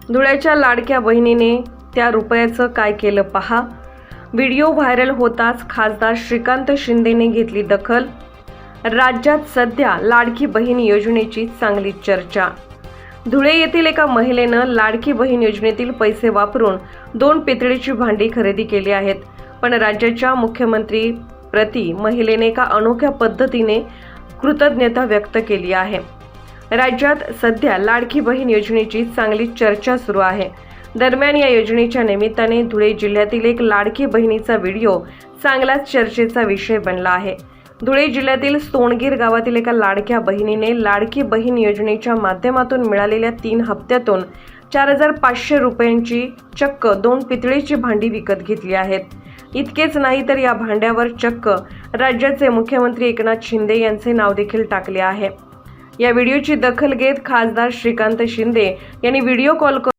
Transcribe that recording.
धुळ्याच्या लाडक्या बहिणीने त्या रुपयाचं काय केलं पहा। व्हिडिओ व्हायरल होताच खासदार श्रीकांत शिंदेने घेतली दखल। राज्यात सध्या लाडकी बहीण योजनेची चांगली चर्चा। धुळे येथील एका महिलेनं लाडकी बहीण योजनेतील पैसे वापरून 2 पितळेची भांडी खरेदी केली आहेत। पण राज्याच्या मुख्यमंत्री प्रति महिलेने एका अनोख्या पद्धतीने कृतज्ञता व्यक्त केली आहे। राज्यात सध्या लाडकी बहीण योजनेची चांगली चर्चा सुरू आहे। दरम्यान या योजनेच्या निमित्ताने धुळे जिल्ह्यातील एक लाडकी बहिणीचा व्हिडिओ चांगलाच चर्चेचा विषय बनला आहे। धुळे जिल्ह्यातील सोनगीर गावातील एका लाडक्या बहिणीने लाडकी बहीण योजनेच्या माध्यमातून मिळालेल्या 3 हप्त्यातून 4500 रुपयांची चक्क 2 पितळेची भांडी विकत घेतली आहेत। इतकेच नाही तर या भांड्यावर चक्क राज्याचे मुख्यमंत्री एकनाथ शिंदे यांचे नाव देखील टाकले आहे। या व्हिडिओची दखल घेत खासदार श्रीकांत शिंदे यांनी व्हिडिओ कॉल